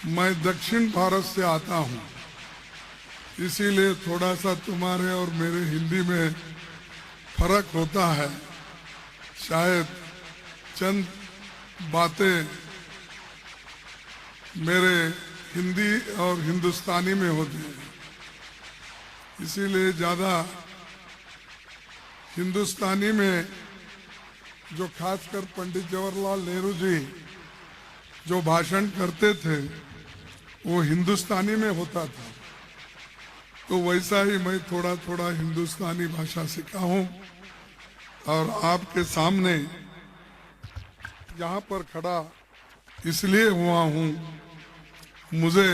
मैं दक्षिण भारत से आता हूं, इसीलिए थोड़ा सा तुम्हारे और मेरे हिंदी में फर्क होता है। शायद चंद बातें मेरे हिंदी और हिंदुस्तानी में होती हैं, इसीलिए ज़्यादा हिंदुस्तानी में जो खासकर पंडित जवाहरलाल नेहरू जी जो भाषण करते थे वो हिंदुस्तानी में होता था, तो वैसा ही मैं थोड़ा थोड़ा हिंदुस्तानी भाषा सीखा हूँ और आपके सामने यहाँ पर खड़ा इसलिए हुआ हूँ। मुझे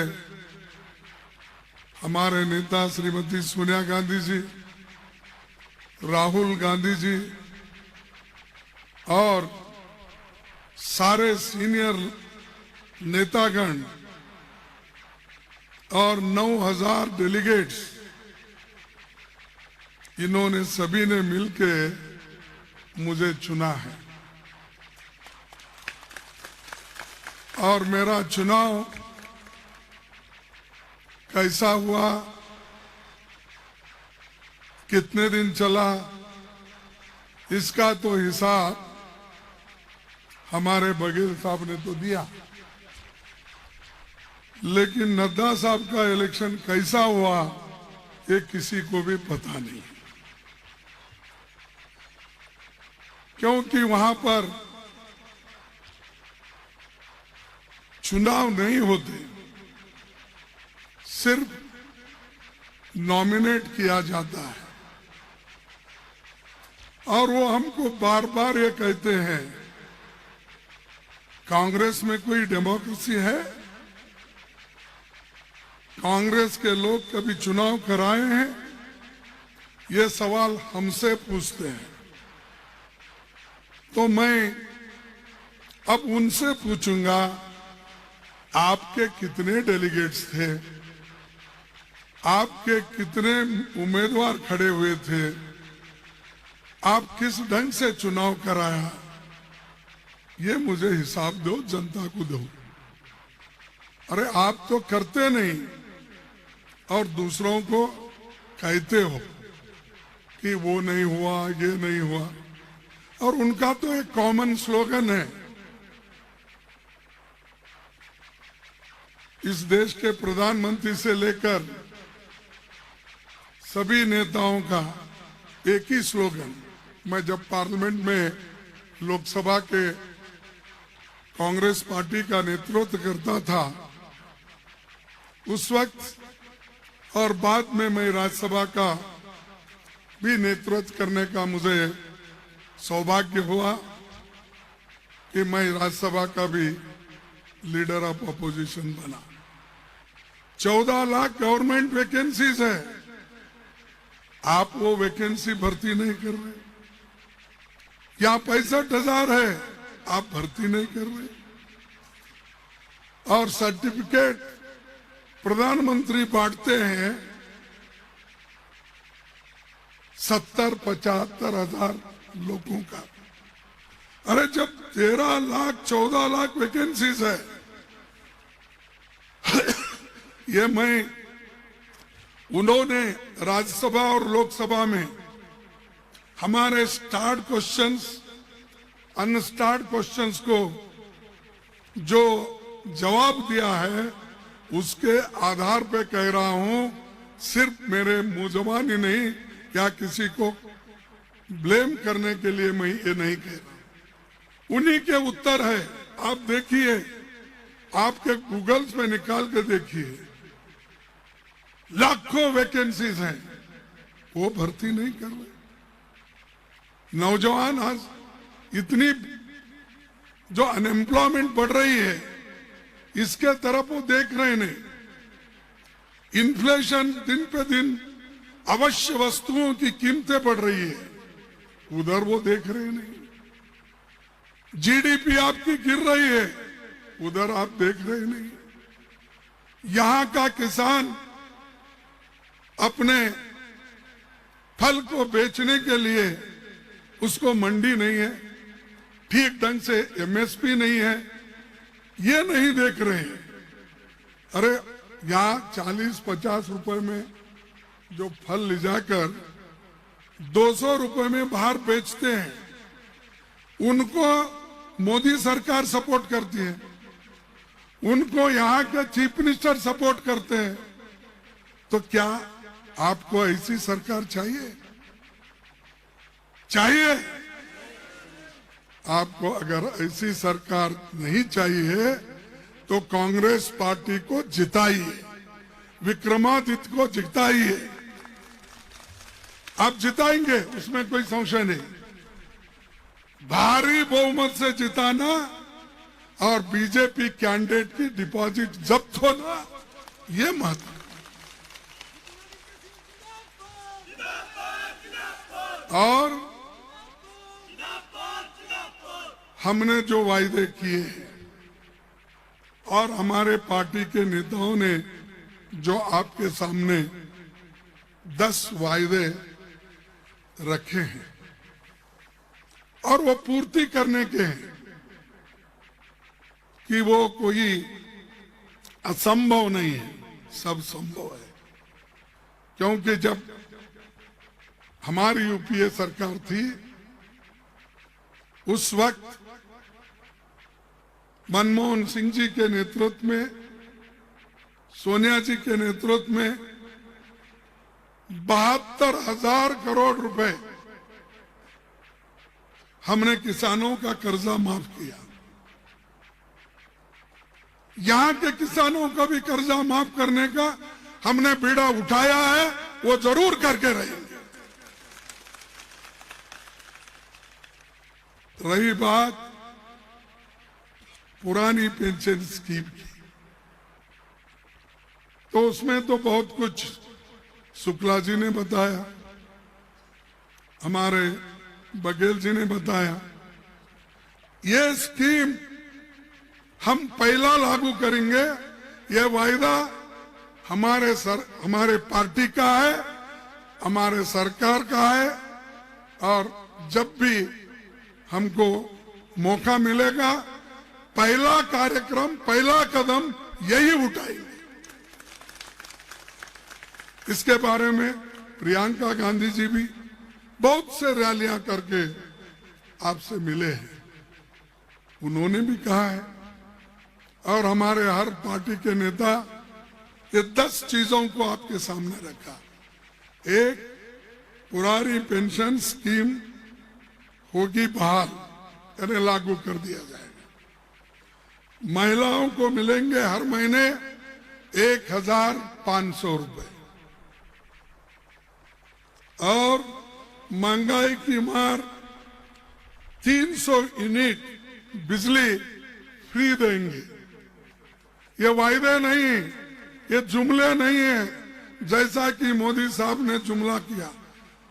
हमारे नेता श्रीमती सोनिया गांधी जी, राहुल गांधी जी और सारे सीनियर नेतागण और 9,000 डेलीगेट्स, इन्होंने सभी ने मिलके मुझे चुना है और मेरा चुनाव कैसा हुआ, कितने दिन चला, इसका तो हिसाब हमारे बघेल साहब ने तो दिया, लेकिन नड्डा साहब का इलेक्शन कैसा हुआ ये किसी को भी पता नहीं, क्योंकि वहां पर चुनाव नहीं होते, सिर्फ नॉमिनेट किया जाता है और वो हमको बार बार ये कहते हैं कांग्रेस में कोई डेमोक्रेसी है? कांग्रेस के लोग कभी चुनाव कराए हैं? ये सवाल हमसे पूछते हैं। तो मैं अब उनसे पूछूंगा, आपके कितने डेलीगेट्स थे, आपके कितने उम्मीदवार खड़े हुए थे, आप किस ढंग से चुनाव कराया, ये मुझे हिसाब दो, जनता को दो। अरे आप तो करते नहीं और दूसरों को कहते हो कि वो नहीं हुआ, ये नहीं हुआ, और उनका तो एक कॉमन स्लोगन है, इस देश के प्रधानमंत्री से लेकर सभी नेताओं का एक ही स्लोगन। मैं जब पार्लियामेंट में लोकसभा के कांग्रेस पार्टी का नेतृत्व करता था उस वक्त और बाद में मैं राज्यसभा का भी नेतृत्व करने का मुझे सौभाग्य हुआ कि मैं राज्यसभा का भी लीडर ऑफ अपोजिशन बना। 14 लाख गवर्नमेंट वैकेंसीज है, आप वो वैकेंसी भर्ती नहीं कर रहे। यहाँ 65,000 है, आप भर्ती नहीं कर रहे। और सर्टिफिकेट प्रधानमंत्री बांटते हैं 70-75,000 लोगों का। अरे जब 13 लाख 14 लाख वैकेंसीज है ये मैं उन्होंने राज्यसभा और लोकसभा में हमारे स्टार्ट क्वेश्चंस, अनस्टार्ट क्वेश्चंस को जो जवाब दिया है उसके आधार पे कह रहा हूं, सिर्फ मेरे मुंह जबानी नहीं या किसी को ब्लेम करने के लिए मैं ये नहीं कह रहा। उन्हीं के उत्तर है, आप देखिए, आपके गूगल्स में निकाल के देखिए, लाखों वैकेंसीज हैं, वो भर्ती नहीं कर रहे। नौजवान आज इतनी जो अनएम्प्लॉयमेंट बढ़ रही है इसके तरफ वो देख रहे नहीं। इन्फ्लेशन दिन पे दिन, अवश्य वस्तुओं की कीमतें बढ़ रही है, उधर वो देख रहे नहीं। जीडीपी आपकी गिर रही है, उधर आप देख रहे नहीं। यहां का किसान अपने फल को बेचने के लिए उसको मंडी नहीं है, ठीक ढंग से एमएसपी नहीं है, ये नहीं देख रहे हैं। अरे यहाँ 40-50 रुपए में जो फल ले जाकर 200 रुपए में बाहर बेचते हैं, उनको मोदी सरकार सपोर्ट करती है, उनको यहाँ के चीफ मिनिस्टर सपोर्ट करते हैं। तो क्या आपको ऐसी सरकार चाहिए? चाहिए? आपको अगर ऐसी सरकार नहीं चाहिए तो कांग्रेस पार्टी को जिताइए, विक्रमादित्य को जिताइए। आप जिताएंगे, उसमें कोई संशय नहीं। भारी बहुमत से जिताना और बीजेपी कैंडिडेट की डिपॉजिट जब्त होना, ये महत्व। और हमने जो वायदे किए और हमारे पार्टी के नेताओं ने जो आपके सामने 10 वायदे रखे हैं और वो पूर्ति करने के हैं कि वो कोई असंभव नहीं है, सब संभव है। क्योंकि जब हमारी यूपीए सरकार थी उस वक्त मनमोहन सिंह जी के नेतृत्व में, सोनिया जी के नेतृत्व में 72,000 करोड़ रुपए हमने किसानों का कर्जा माफ किया। यहां के किसानों का भी कर्जा माफ करने का हमने बीड़ा उठाया है, वो जरूर करके रहेंगे। रही बात पुरानी पेंशन स्कीम की, तो उसमें तो बहुत कुछ शुक्ला जी ने बताया, हमारे बघेल जी ने बताया। ये स्कीम हम पहला लागू करेंगे, ये वायदा हमारे पार्टी का है, हमारे सरकार का है। और जब भी हमको मौका मिलेगा, पहला कार्यक्रम, पहला कदम यही उठाएंगे। इसके बारे में प्रियंका गांधी जी भी बहुत से रैलियां करके आपसे मिले हैं, उन्होंने भी कहा है। और हमारे हर पार्टी के नेता ये 10 चीजों को आपके सामने रखा। एक, पुरानी पेंशन स्कीम होगी बहाल, यानी लागू कर दिया जाएगा। महिलाओं को मिलेंगे हर महीने 1,500 रुपए। और महंगाई की मार 300 यूनिट बिजली फ्री देंगे। ये वायदे नहीं, ये जुमले नहीं है जैसा कि मोदी साहब ने जुमला किया,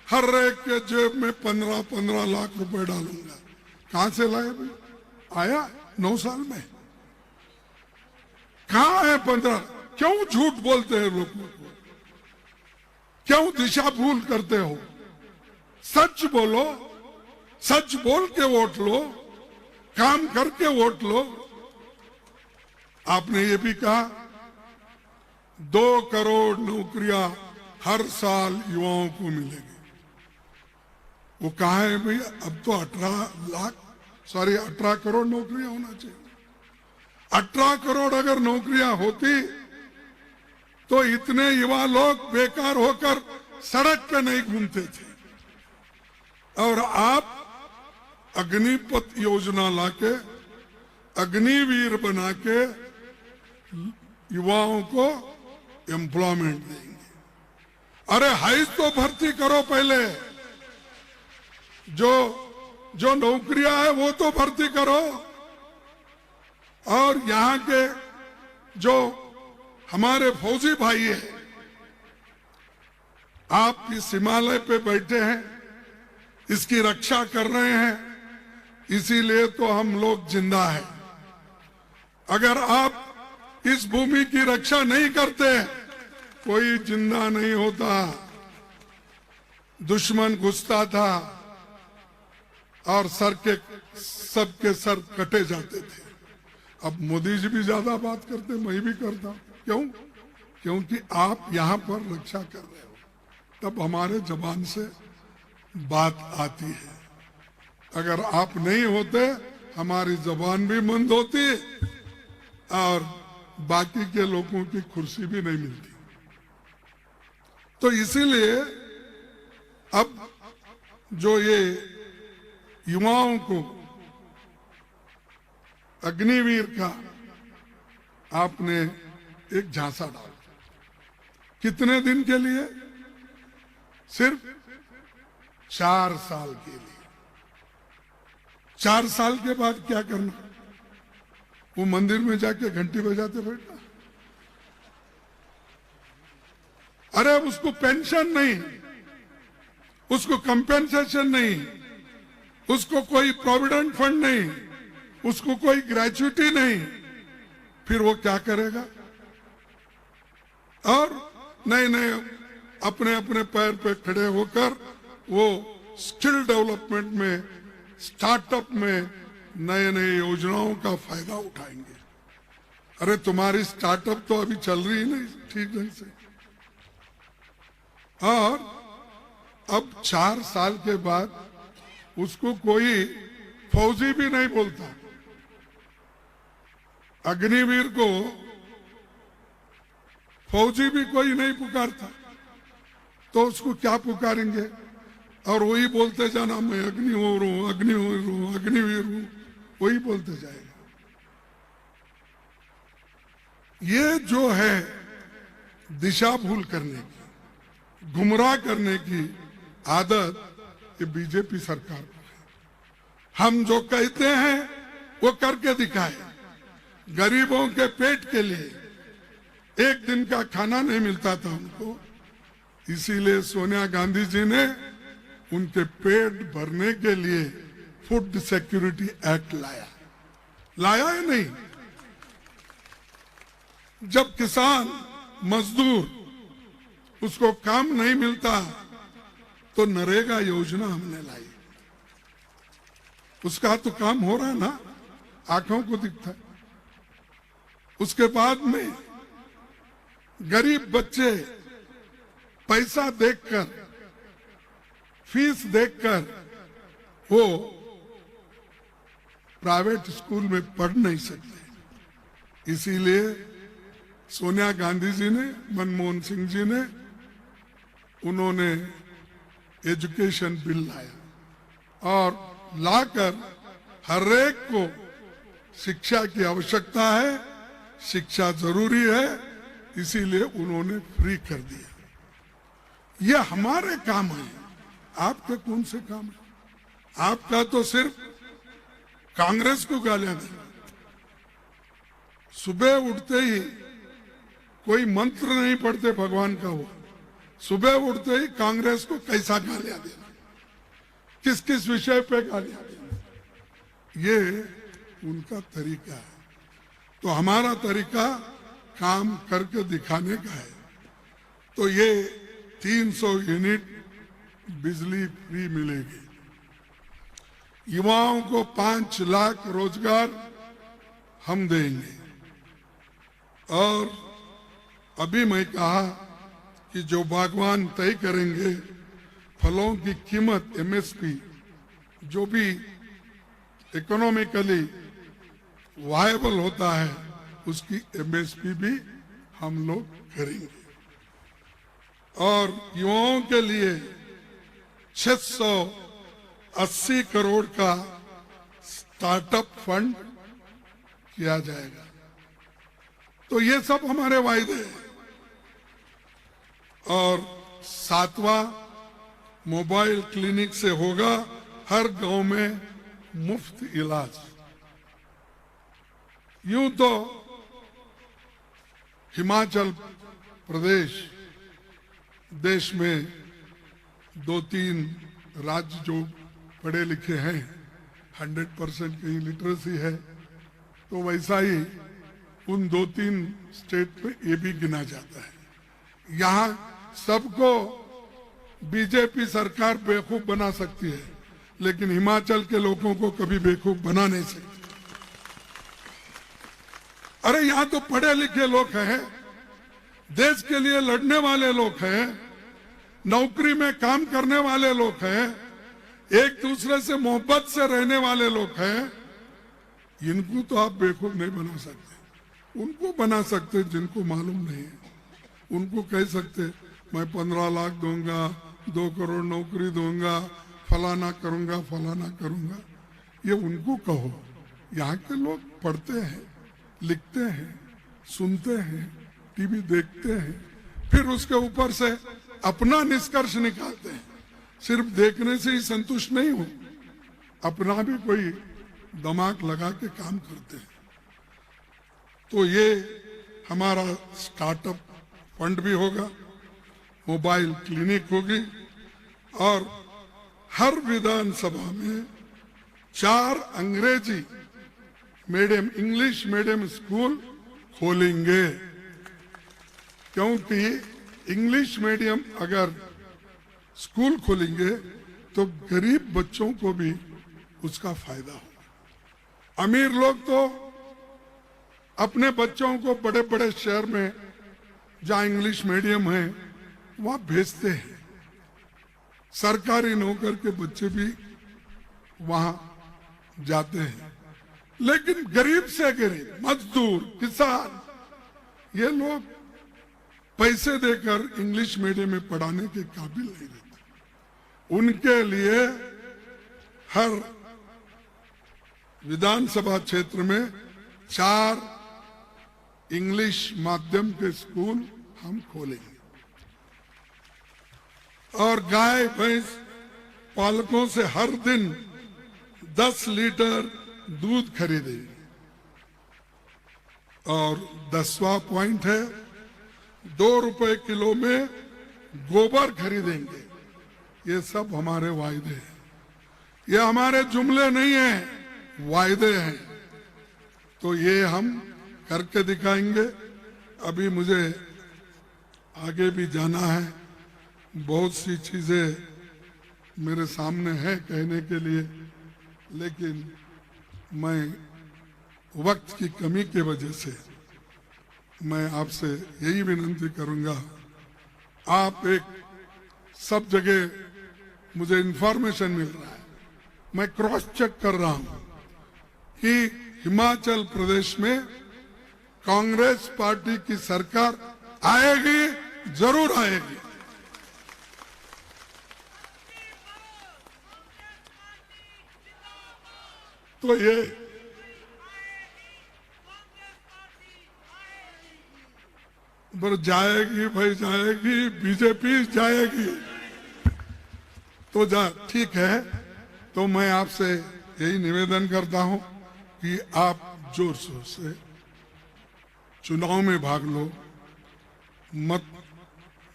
हर एक के जेब में 15-15 लाख रुपए डालूंगा। कहां से लाए भाई? आया 9 साल में? कहां है 15? क्यों झूठ बोलते हैं लोगों को? क्यों दिशा भूल करते हो? सच बोलो, सच बोल के वोट लो, काम करके वोट लो। आपने ये भी कहा 2 करोड़ नौकरियां हर साल युवाओं को मिलेगी। वो कहा है भाई? अब तो 18 करोड़ नौकरियां होना चाहिए। 18 करोड़ अगर नौकरियां होती तो इतने युवा लोग बेकार होकर सड़क पे नहीं घूमते थे। और आप अग्निपथ योजना लाके, अग्निवीर बना के युवाओं को एम्प्लॉयमेंट देंगे। अरे हाइज तो भर्ती करो पहले, जो नौकरियां है वो तो भर्ती करो। और यहाँ के जो हमारे फौजी भाई है, आप इस हिमालय पे बैठे हैं, इसकी रक्षा कर रहे हैं, इसीलिए तो हम लोग जिंदा हैं। अगर आप इस भूमि की रक्षा नहीं करते, कोई जिंदा नहीं होता। दुश्मन घुसता था और सबके सर कटे जाते थे। अब मोदी जी भी ज्यादा बात करते, मैं भी करता। क्यों? क्योंकि आप यहां पर रक्षा कर रहे हो, तब हमारे जबान से बात आती है। अगर आप नहीं होते हमारी जबान भी बंद होती और बाकी के लोगों की कुर्सी भी नहीं मिलती। तो इसीलिए अब जो ये युवाओं को अग्निवीर का आपने एक झांसा डाला, कितने दिन के लिए? सिर्फ 4 साल के लिए। 4 साल के बाद क्या करना? वो मंदिर में जाके घंटी बजाते बैठना? अरे उसको पेंशन नहीं, उसको कंपेंसेशन नहीं, उसको कोई प्रोविडेंट फंड नहीं, उसको कोई ग्रेच्युटी नहीं, फिर वो क्या करेगा? और नए नए अपने अपने पैर पे खड़े होकर वो स्किल डेवलपमेंट में, स्टार्टअप में नए नए योजनाओं का फायदा उठाएंगे। अरे तुम्हारी स्टार्टअप तो अभी चल रही नहीं ठीक ढंग से, और अब 4 साल के बाद उसको कोई फौजी भी नहीं बोलता। अग्निवीर को फौजी भी कोई नहीं पुकारता, तो उसको क्या पुकारेंगे? और वही बोलते जाना, मैं अग्निवीर हूं, अग्निवीर हूं, अग्निवीर हूं, वही बोलते जाएगा। ये जो है दिशा भूल करने की, गुमराह करने की आदत ये बीजेपी सरकार को है। हम जो कहते हैं वो करके दिखाए। गरीबों के पेट के लिए एक दिन का खाना नहीं मिलता था उनको, इसीलिए सोनिया गांधी जी ने उनके पेट भरने के लिए फूड सिक्योरिटी एक्ट लाया है नहीं? जब किसान मजदूर उसको काम नहीं मिलता तो नरेगा योजना हमने लाई, उसका तो काम हो रहा है ना, आंखों को दिखता है। उसके बाद में गरीब बच्चे पैसा देखकर, फीस देखकर वो प्राइवेट स्कूल में पढ़ नहीं सकते। इसीलिए सोनिया गांधी जी ने, मनमोहन सिंह जी ने, उन्होंने एजुकेशन बिल लाया और लाकर हर एक को शिक्षा की आवश्यकता है, शिक्षा जरूरी है, इसीलिए उन्होंने फ्री कर दिया। ये हमारे काम है, आपके कौन से काम है? आपका तो सिर्फ कांग्रेस को गालियां देना। सुबह उठते ही कोई मंत्र नहीं पढ़ते भगवान का, वो सुबह उठते ही कांग्रेस को कैसा गालियां देना, किस किस विषय पे गालियां देना, ये उनका तरीका है। तो हमारा तरीका काम करके दिखाने का है। तो ये 300 यूनिट बिजली फ्री मिलेगी, युवाओं को 5 लाख रोजगार हम देंगे। और अभी मैं कहा कि जो बागवान तय करेंगे फलों की कीमत, एमएसपी, जो भी इकोनॉमिकली वायबल होता है उसकी एमएसपी भी हम लोग करेंगे। और युवाओं के लिए 680 करोड़ का स्टार्टअप फंड किया जाएगा। तो ये सब हमारे वायदे हैं। और 7वां मोबाइल क्लिनिक से होगा हर गांव में मुफ्त इलाज। यूं तो हिमाचल प्रदेश देश में 2-3 राज्य जो पढ़े लिखे हैं, 100% की लिटरेसी है, तो वैसा ही उन 2-3 स्टेट पे ये भी गिना जाता है। यहाँ सबको बीजेपी सरकार बेवकूफ बना सकती है, लेकिन हिमाचल के लोगों को कभी बेवकूफ बना नहीं सकती। अरे यहाँ तो पढ़े लिखे लोग हैं, देश के लिए लड़ने वाले लोग हैं, नौकरी में काम करने वाले लोग हैं, एक दूसरे से मोहब्बत से रहने वाले लोग हैं। इनको तो आप बेवकूफ नहीं बना सकते। उनको बना सकते जिनको मालूम नहीं है। उनको कह सकते मैं 15 लाख दूंगा, 2 करोड़ नौकरी दूंगा, फलाना करूंगा फलाना करूंगा। ये उनको कहो। यहाँ के लोग पढ़ते हैं, लिखते हैं, सुनते हैं, टीवी देखते हैं, फिर उसके ऊपर से अपना निष्कर्ष निकालते हैं। सिर्फ देखने से ही संतुष्ट नहीं हो, अपना भी कोई दिमाग लगा के काम करते हैं। तो ये हमारा स्टार्टअप फंड भी होगा, मोबाइल क्लिनिक होगी और हर विधानसभा में 4 अंग्रेजी मीडियम, इंग्लिश मीडियम स्कूल खोलेंगे। क्योंकि इंग्लिश मीडियम अगर स्कूल खोलेंगे तो गरीब बच्चों को भी उसका फायदा होगा। अमीर लोग तो अपने बच्चों को बड़े बड़े शहर में जहां इंग्लिश मीडियम है वहां भेजते हैं। सरकारी नौकर के बच्चे भी वहां जाते हैं। लेकिन गरीब से गरीब मजदूर, किसान, ये लोग पैसे देकर इंग्लिश मीडियम में पढ़ाने के काबिल नहीं रहते। उनके लिए हर विधानसभा क्षेत्र में 4 इंग्लिश माध्यम के स्कूल हम खोलेंगे और गाय भैंस पालकों से हर दिन 10 लीटर दूध खरीदेंगे। और 10वां पॉइंट है 2 रुपए किलो में गोबर खरीदेंगे। ये सब हमारे वायदे हैं, ये हमारे जुमले नहीं हैं, वायदे हैं। तो ये हम करके दिखाएंगे। अभी मुझे आगे भी जाना है, बहुत सी चीजें मेरे सामने है कहने के लिए, लेकिन मैं वक्त की कमी की वजह से मैं आपसे यही विनती करूंगा, आप एक सब जगह मुझे इंफॉर्मेशन मिल रहा है, मैं क्रॉस चेक कर रहा हूं कि हिमाचल प्रदेश में कांग्रेस पार्टी की सरकार आएगी, जरूर आएगी। तो ये जाएगी भाई, जाएगी, बीजेपी जाएगी। तो ठीक है। तो मैं आपसे यही निवेदन करता हूं कि आप जोर शोर से चुनाव में भाग लो।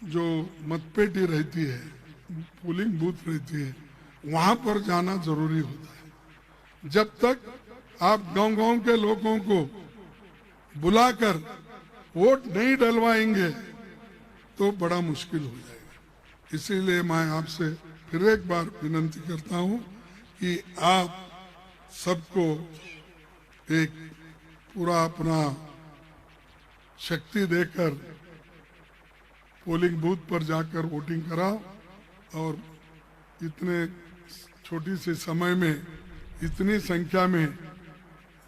जो मतपेटी रहती है, पोलिंग बूथ रहती है, वहां पर जाना जरूरी होता है। जब तक आप गांव-गांव के लोगों को बुलाकर वोट नहीं डलवाएंगे तो बड़ा मुश्किल हो जाएगा। इसीलिए मैं आपसे फिर एक बार विनती करता हूं कि आप सबको एक पूरा अपना शक्ति देकर पोलिंग बूथ पर जाकर वोटिंग कराओ। और इतने छोटी से समय में इतनी संख्या में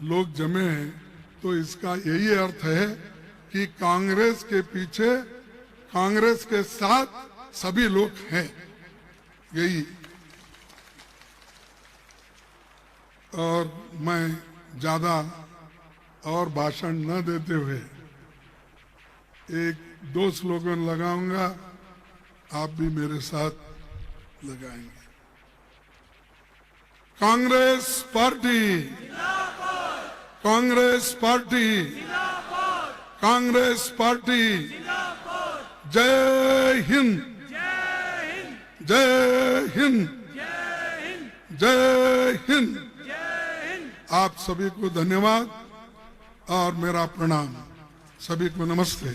लोग जमे हैं, तो इसका यही अर्थ है कि कांग्रेस के पीछे, कांग्रेस के साथ सभी लोग हैं। यही। और मैं ज्यादा और भाषण न देते हुए 1-2 स्लोगन लगाऊंगा, आप भी मेरे साथ लगाएंगे। Congress party, Congress party, Congress party, जय हिंद, जय हिंद, जय हिंद। आप सभी को धन्यवाद और मेरा प्रणाम। सभी को नमस्ते।